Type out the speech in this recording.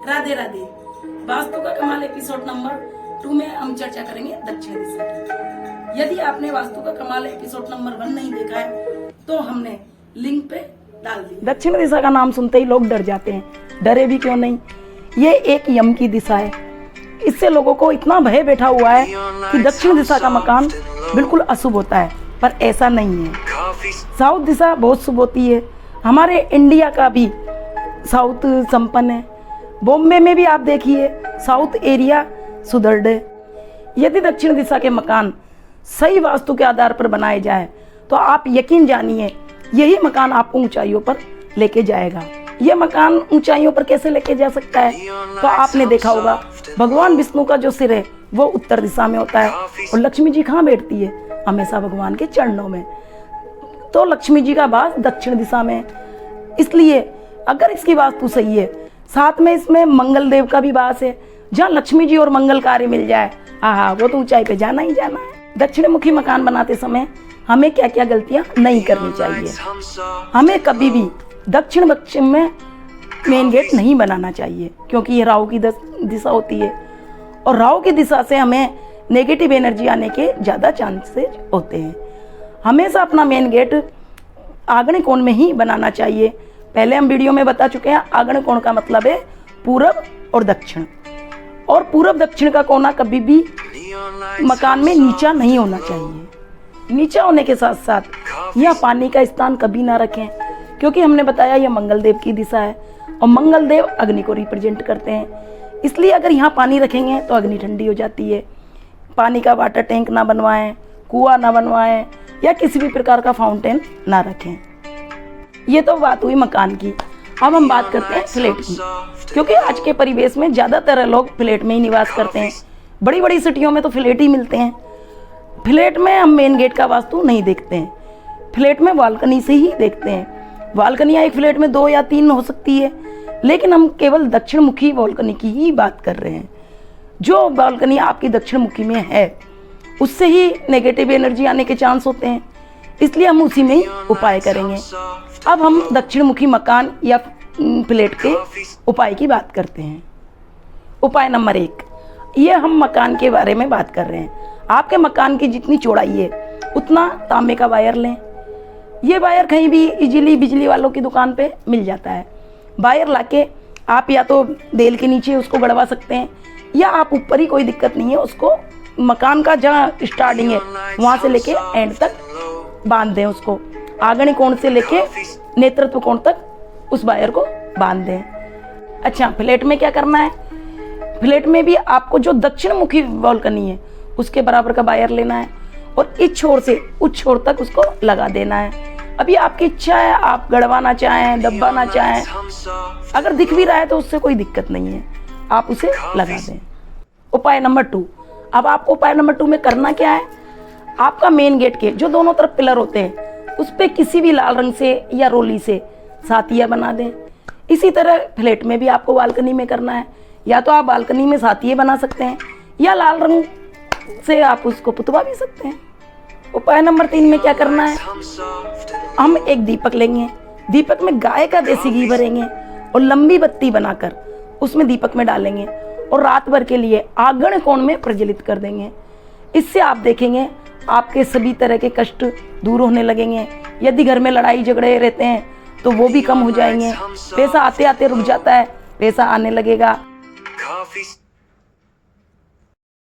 राधे राधे। वास्तु का कमाल episode number 2 में हम चर्चा करेंगे दक्षिण दिशा की। यदि आपने वास्तु का कमाल एपिसोड नंबर 1 नहीं देखा है तो हमने लिंक पे डाल दिया। दक्षिण दिशा का नाम सुनते ही लोग डर जाते हैं, डरे भी क्यों नहीं। ये एक यम की दिशा है। इससे लोगों को इतना भय बैठा हुआ है कि दक्षिण दिशा का मकान बिल्कुल अशुभ होता है, पर ऐसा नहीं है। साउथ दिशा बहुत शुभ होती है। हमारे इंडिया का भी साउथ संपन्न है। बॉम्बे में भी आप देखिए साउथ एरिया सुदृढ़ है। यदि दक्षिण दिशा के मकान सही वास्तु के आधार पर बनाए जाए तो आप यकीन जानिए यही मकान आपको ऊंचाइयों पर लेके जाएगा। यह मकान ऊंचाइयों पर कैसे लेके जा सकता है तो आपने देखा होगा भगवान विष्णु का जो सिर है वो उत्तर दिशा में होता है और लक्ष्मी जी कहाँ बैठती है? हमेशा भगवान के चरणों में। तो लक्ष्मी जी का वास दक्षिण दिशा में। इसलिए अगर इसकी वास्तु सही है, साथ में इसमें मंगल देव का भी वास है, जहाँ लक्ष्मी जी और मंगल कार्य मिल जाए, हाँ वो तो ऊंचाई पे जाना ही जाना है। दक्षिण मुखी मकान बनाते समय हमें क्या क्या गलतियां नहीं करनी चाहिए। हमें कभी भी दक्षिण पश्चिम में मेन गेट नहीं बनाना चाहिए, क्योंकि ये राहु की दिशा होती है और राहु की दिशा से हमें नेगेटिव एनर्जी आने के ज़्यादा चांसेस होते हैं। हमेशा अपना मेन गेट आग्नेय कोण में ही बनाना चाहिए। पहले हम वीडियो में बता चुके हैं, आग्नेय कोण का मतलब है पूरब और दक्षिण, और पूरब दक्षिण का कोना कभी भी मकान में नीचा नहीं होना चाहिए। नीचा होने के साथ साथ यहाँ पानी का स्थान कभी ना रखें, क्योंकि हमने बताया यह मंगल देव की दिशा है और मंगल देव अग्नि को रिप्रेजेंट करते हैं। इसलिए अगर यहाँ पानी रखेंगे तो अग्नि ठंडी हो जाती है। पानी का वाटर टैंक ना बनवाएं, कुआं ना बनवाएं या किसी भी प्रकार का फाउंटेन ना रखें। ये तो बात हुई मकान की। अब हम बात करते हैं फ्लैट की, क्योंकि आज के परिवेश में ज़्यादातर लोग फ्लैट में ही निवास करते हैं। बड़ी बड़ी सिटियों में तो फ्लैट ही मिलते हैं। फ्लैट में हम मेन गेट का वास्तु नहीं देखते हैं, फ्लैट में बालकनी से ही देखते हैं। बालकनियाँ एक फ्लैट में 2 या 3 हो सकती है, लेकिन हम केवल दक्षिण मुखी बालकनी की ही बात कर रहे हैं। जो बालकनी आपकी दक्षिण मुखी में है उससे ही नेगेटिव एनर्जी आने के चांस होते हैं, इसलिए हम उसी में ही उपाय करेंगे। अब हम दक्षिण मुखी मकान या फ्लैट के उपाय की बात करते हैं। उपाय नंबर 1, ये हम मकान के बारे में बात कर रहे हैं। आपके मकान की जितनी चौड़ाई है उतना तांबे का वायर लें। ये वायर कहीं भी इजीली बिजली वालों की दुकान पे मिल जाता है। वायर लाके आप या तो देल के नीचे उसको गड़वा सकते हैं, या आप ऊपर ही, कोई दिक्कत नहीं है, उसको मकान का जहाँ स्टार्टिंग है वहाँ से लेके एंड तक बांध दें। उसको आग्नेय कोण से लेके नेतृत्व कोण तक उस वायर को बांध दें। अच्छा, फ्लैट में क्या करना है? फ्लैट में भी आपको जो दक्षिण मुखी बालकनी है उसके बराबर का वायर लेना है और इस छोर से उस छोर तक उसको लगा देना है। अभी आपकी इच्छा है, आप गड़वाना चाहें, दबाना चाहें, अगर दिख भी रहा है तो उससे कोई दिक्कत नहीं है, आप उसे लगा दें। उपाय नंबर 2, अब आपको उपाय नंबर 2 में करना क्या है? आपका मेन गेट के जो दोनों तरफ पिलर होते हैं उस पे किसी भी लाल रंग से या रोली से सातिया बना दें। इसी तरह फ्लैट में भी आपको बालकनी में करना है, या तो आप बालकनी में सातिये बना सकते हैं या लाल रंग से आप उसको पुतवा भी सकते हैं। उपाय नंबर 3 में क्या करना है? हम एक दीपक लेंगे, दीपक में गाय का देसी घी भरेंगे और लंबी बत्ती बनाकर उसमें दीपक में डालेंगे और रात भर के लिए आग्नेय कोण में प्रज्वलित कर देंगे। इससे आप देखेंगे आपके सभी तरह के कष्ट दूर होने लगेंगे। यदि घर में लड़ाई झगड़े रहते हैं तो वो भी कम हो जाएंगे। पैसा आते आते रुक जाता है, पैसा आने लगेगा।